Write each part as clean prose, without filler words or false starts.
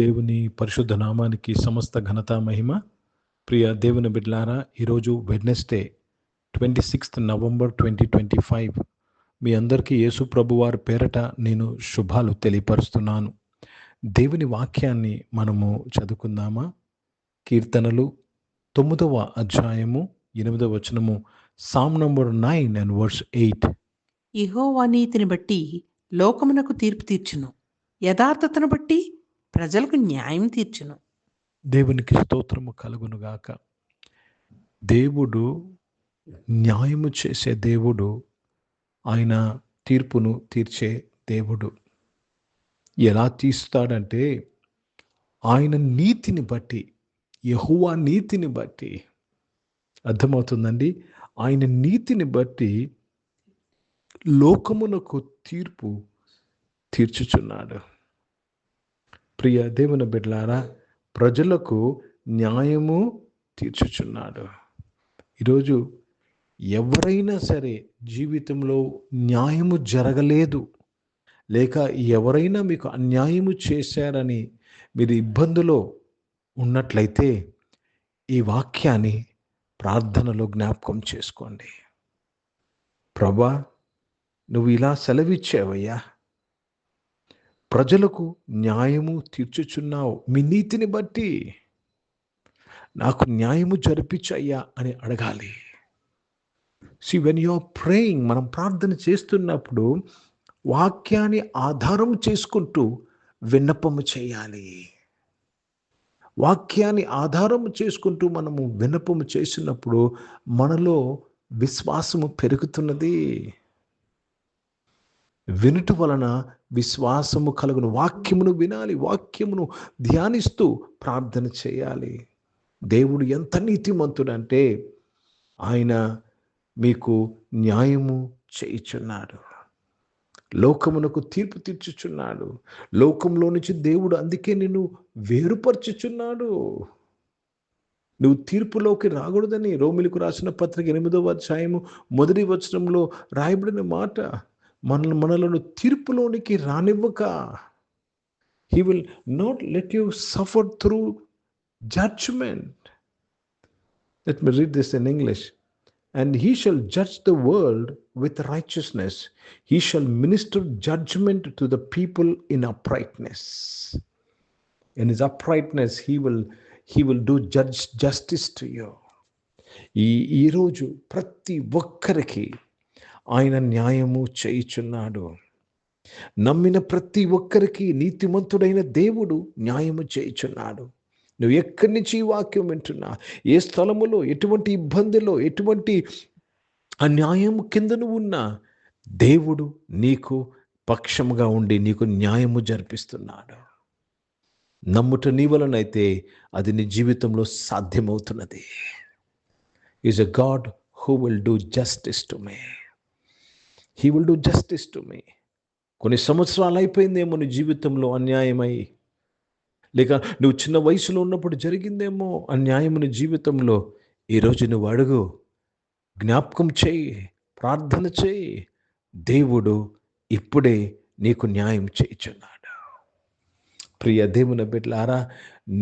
దేవుని పరిశుద్ధ నామానికి సమస్త ఘనత మహిమ. ప్రియ దేవుని బిడ్డలారా, ఈరోజు వెడ్నెస్డే 26 నవంబర్ 2025. మీ అందరికీ యేసు ప్రభు వారి పేరట నేను శుభాలు తెలియపరుస్తున్నాను. దేవుని వాక్యాన్ని మనము చదువుకుందామా? కీర్తనలు 9వ అధ్యాయము 8వ వచనము, సామ్ నంబర్ 9 and verse 8. యెహోవా నీతిని బట్టి లోకమునకు తీర్పు తీర్చును, యథార్థతను బట్టి ప్రజలకు న్యాయం తీర్చును. దేవునికి స్తోత్రము కలుగునుగాక. దేవుడు న్యాయము చేసే దేవుడు, ఆయన తీర్పును తీర్చే దేవుడు. ఎలా తీస్తాడంటే ఆయన నీతిని బట్టి, యెహోవా నీతిని బట్టి. అర్థమవుతుందండి? ఆయన నీతిని బట్టి లోకమునకు తీర్పు తీర్చుచున్నాడు. ప్రియ దేవుని బిడ్డలారా, ప్రజలకు న్యాయము తీర్చుచున్నాడు. ఈరోజు ఎవరైనా సరే జీవితంలో న్యాయము జరగలేదు, లేక ఎవరైనా మీకు అన్యాయము చేశారని మీరు ఇబ్బందులో ఉన్నట్లయితే ఈ వాక్యాన్ని ప్రార్థనలో జ్ఞాపకం చేసుకోండి. ప్రభా, నువ్వు ఇలా సెలవిచ్చావయ్యా, ప్రజలకు న్యాయము తీర్చుచున్నావు, మీ నీతిని బట్టి నాకు న్యాయము జరిపించయ్యా అని అడగాలి. See, when you are praying, మనం ప్రార్థన చేస్తున్నప్పుడు వాక్యాన్ని ఆధారం చేసుకుంటూ విన్నపము చేయాలి. వాక్యాన్ని ఆధారము చేసుకుంటూ మనము విన్నపము చేసినప్పుడు మనలో విశ్వాసము పెరుగుతున్నది. వినుట వలన విశ్వాసము కలుగును. వాక్యమును వినాలి, వాక్యమును ధ్యానిస్తూ ప్రార్థన చేయాలి. దేవుడు ఎంత నీతిమంతుడంటే ఆయన మీకు న్యాయము చేయుచున్నాడు, లోకమునకు తీర్పు తీర్చుచున్నాడు. లోకంలో నుంచి దేవుడు అందుకే నిన్ను వేరుపరచుచున్నాడు. నువ్వు తీర్పులోకి రాకూడదని రోమిలకు రాసిన పత్రిక 8వ అధ్యాయము 1వ వచనంలో రాయబడిన మాట. మనలను తీర్పులోనికి రానివ్వక, he will not let you suffer through judgment. Let me read this in English. And he shall judge the world with righteousness. He shall minister judgment to the people in uprightness. In his uprightness he will do justice to you. ఈ రోజు ప్రతి ఒక్కరికి ఆయన న్యాయము చేయుచున్నాడు. నమ్మిన ప్రతి ఒక్కరికి నీతిమంతుడైన దేవుడు న్యాయము చేయుచున్నాడు. నువ్వు ఎక్కడి నుంచి ఈ వాక్యం వింటున్నా, ఏ స్థలములో, ఎటువంటి ఇబ్బందిలో, ఎటువంటి అన్యాయం కింద నువ్వు ఉన్నా, దేవుడు నీకు పక్షముగా ఉండి నీకు న్యాయము జరిపిస్తున్నాడు. నమ్ముట నీ వలనైతే అది నీ జీవితంలో సాధ్యమవుతున్నది. Is a God who will do justice to me. He will do justice to me. కొన్ని సంవత్సరాలు అయిపోయిందేమో నీ జీవితంలో అన్యాయమై, లేక నువ్వు చిన్న వయసులో ఉన్నప్పుడు జరిగిందేమో అన్యాయం నీ జీవితంలో. ఈరోజు నువ్వు అడుగు, జ్ఞాపకం చేయి, ప్రార్థన చేయి. దేవుడు ఇప్పుడే నీకు న్యాయం చేయుచున్నాడు. ప్రియ దేవుని బిడ్డలారా,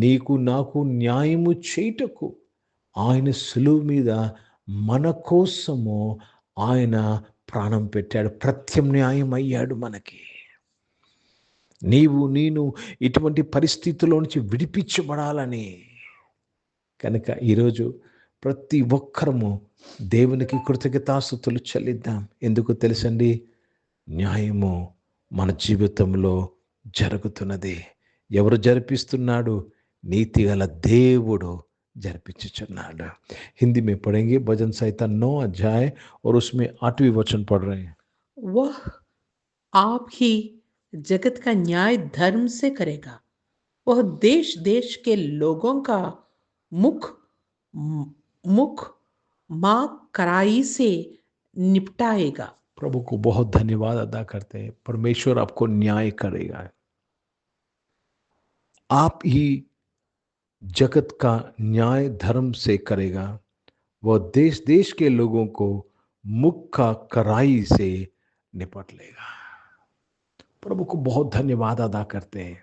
నీకు నాకు న్యాయము చేయుటకు ఆయన సులువు మీద మన కోసము ఆయన ప్రాణం పెట్టాడు, ప్రత్యామ్నాయం అయ్యాడు మనకి. నేను ఇటువంటి పరిస్థితుల్లో నుంచి విడిపించబడాలని. కనుక ఈరోజు ప్రతి ఒక్కరము దేవునికి కృతజ్ఞతాస్తుతులు చెల్లిద్దాం. ఎందుకు తెలుసండి? న్యాయము మన జీవితంలో జరుగుతున్నది. ఎవరు జరిపిస్తున్నాడు? నీతిగల దేవుడు జరిపించుచున్నాడు. हिंदी में पढ़ेंगे भजन संहिता 9 अध्याय और उसमें 8वीं वचन पढ़ रहे हैं. वह आप ही जगत का न्याय धर्म से करेगा, वह देश देश के लोगों का मुख माँ कराई से निपटाएगा. प्रभु को बहुत धन्यवाद अदा करते हैं. परमेश्वर आपको न्याय करेगा. आप ही जगत का न्याय धर्म से करेगा, वह देश देश के लोगों को मुख का कराई से निपट लेगा. प्रभु को बहुत धन्यवाद अदा करते हैं.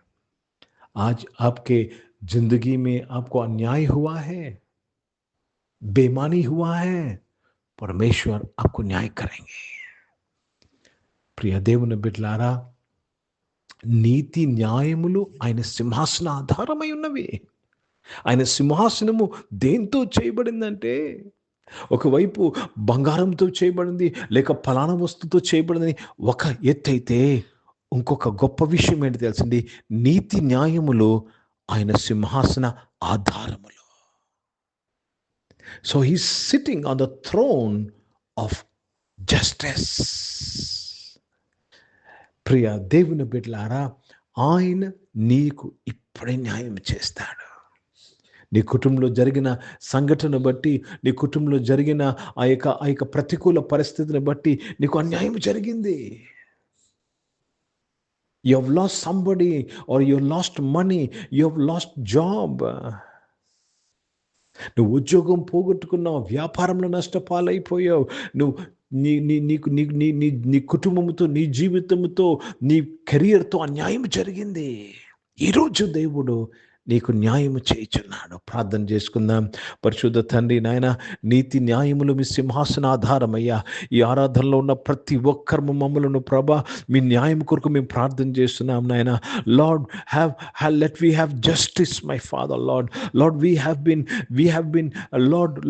आज आपके जिंदगी में आपको अन्याय हुआ है, बेईमानी हुआ है, परमेश्वर आपको न्याय करेंगे. ప్రియ దేవుని బిడ్డలారా, నీతి న్యాయములు ఆయన సింహాసన ఆధారమై ఉన్నవి. ఆయన సింహాసనము దేంతో చేయబడిందంటే, ఒకవైపు బంగారంతో చేయబడింది, లేక ఫలానా వస్తుతో చేయబడిందని ఒక ఎత్తైతే, ఇంకొక గొప్ప విషయం ఏంటి తెలిసింది, నీతి న్యాయములు ఆయన సింహాసన ఆధారములు. So he's sitting on the throne of justice. ప్రియ దేవుని బిడ్డలారా, ఆయన నీకు ఇప్పుడే న్యాయం చేస్తాడు. నీ కుటుంబంలో జరిగిన సంఘటన బట్టి, నీ కుటుంబంలో జరిగిన ఆ యొక్క ప్రతికూల పరిస్థితిని బట్టి నీకు అన్యాయం జరిగింది. You have lost somebody, or you lost money, you have lost job. నువ్వు ఉద్యోగం పోగొట్టుకున్నావు, వ్యాపారంలో నష్టపాలైపోయావు, నువ్వు నీ నీ నీకు నీ నీ నీ నీ కుటుంబంతో, నీ జీవితంతో, నీ కెరియర్తో అన్యాయం జరిగింది. ఈరోజు దేవుడు నీకు న్యాయము చేయుచున్నాడు. ప్రార్థన చేసుకుందాం. పరిశుద్ధ తండ్రి, నాయన, నీతి న్యాయములు మీ సింహాసనాధారమయ్యా. ఈ ఆరాధనలో ఉన్న ప్రతి ఒక్కరు మమ్మలను ప్రభా మీ న్యాయం కొరకు మేము ప్రార్థన చేస్తున్నాం నాయన. Lord, let we have justice, my Father, Lord, we have been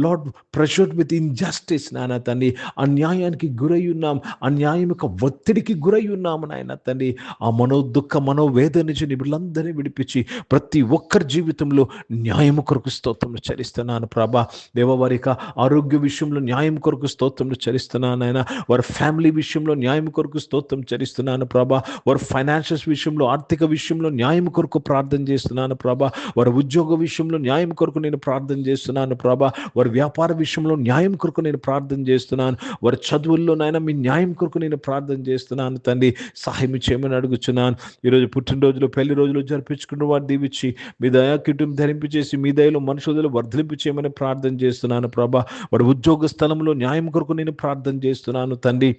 Lord pressured with injustice నాయన తండ్రి. అన్యాయానికి గురై ఉన్నాం, అన్యాయం యొక్క ఒత్తిడికి గురై ఉన్నాము నాయన తండ్రి. ఆ దుఃఖ మనోవేదన నుంచి వీళ్ళందరినీ విడిపించి ప్రతి ఒక్కరి జీవితంలో న్యాయము కొరకు స్తోత్రములు చెల్లిస్తున్నాను ప్రభా. దేవ, వారి ఆరోగ్య విషయంలో న్యాయం కొరకు స్తోత్రములు చెల్లిస్తున్నాను ఆయన. వారి ఫ్యామిలీ విషయంలో న్యాయం కొరకు స్తోత్రం చెల్లిస్తున్నాను ప్రభా. వారి ఫైనాన్షియల్స్ విషయంలో, ఆర్థిక విషయంలో న్యాయం కొరకు ప్రార్థన చేస్తున్నాను ప్రభా. వారి ఉద్యోగ విషయంలో న్యాయం కొరకు నేను ప్రార్థన చేస్తున్నాను ప్రభా. వారి వ్యాపార విషయంలో న్యాయం కొరకు నేను ప్రార్థన చేస్తున్నాను. వారి చదువుల్లో నాయన మీ న్యాయం కొరకు నేను ప్రార్థన చేస్తున్నాను తండ్రి. సహాయం చేయమని అడుగుచున్నాను. ఈరోజు పుట్టినరోజులు, పెళ్లి రోజులు జరిపించుకున్న వారు దీవించి మీ దయా కిటుం ధరింపు చేసి మీ దయలో మనుషులు వర్ధలింపు చేయమని ప్రార్థన చేస్తున్నాను ప్రభా. వారి ఉద్యోగ స్థలంలో న్యాయం కొరకు నేను ప్రార్థన చేస్తున్నాను తండ్రి.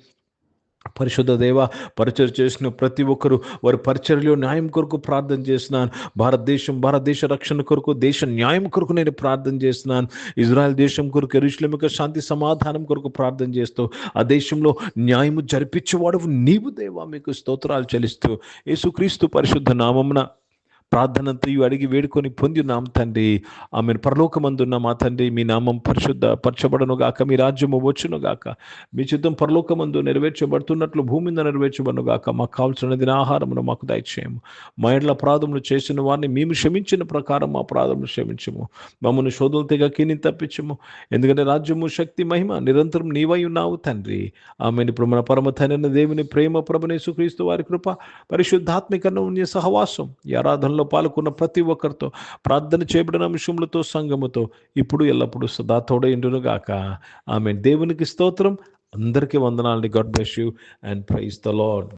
పరిశుద్ధ దేవ, పరిచర్య చేసిన ప్రతి ఒక్కరు వారి పరిచర్యలో న్యాయం కొరకు ప్రార్థన చేస్తున్నాను. భారతదేశ రక్షణ కొరకు, దేశ న్యాయం కొరకు నేను ప్రార్థన చేస్తున్నాను. ఇజ్రాయెల్ దేశం కొరకు, యెరూషలేము యొక్క శాంతి సమాధానం కొరకు ప్రార్థన చేస్తూ ఆ దేశంలో న్యాయము జరిపించేవాడు నీవు దేవా, మీకు స్తోత్రాలు చెల్లిస్తూ యేసుక్రీస్తు పరిశుద్ధ నామమున ప్రార్థనంతయు అడిగి వేడుకొని పొందినాం తండ్రి. ఆమె పరలోకమందున్న మా తండ్రి, మీ నామం పరచబడను గాక, మీ రాజ్యము వచ్చును గాక, మీ చిత్తం పరలోకమందు నెరవేర్చబడుతున్నట్లు భూమి మీద నెరవేర్చబడును గాక. మాకు కావాల్సిన దిన ఆహారమును మాకు దయచేయము. మా ఇండ్ల అపరాధములు చేసిన వారిని మేము క్షమించిన ప్రకారం మా అపరాధములు క్షమించము. మమ్మల్ని శోధనలు తెగ కీని తప్పించము. ఎందుకంటే రాజ్యము, శక్తి, మహిమ నిరంతరం నీవై ఉన్నావు తండ్రి. ఆమెను ఇప్పుడు మన పరమ తండ్రి దేవుని ప్రేమ, ప్రభువైన యేసుక్రీస్తు వారి కృప, పరిశుద్ధాత్మిక అన్యోన్య సహవాసం ఈ ఆరాధనలో పాల్గొన్న ప్రతి ఒక్కరితో, ప్రార్థన చేయబడిన అంశములతో, సంఘముతో ఇప్పుడు ఎల్లప్పుడూ సదా తోడైండును గాక. ఆమేన్. దేవునికి స్తోత్రం. అందరికీ వందనాలండి. God bless you and praise the lord.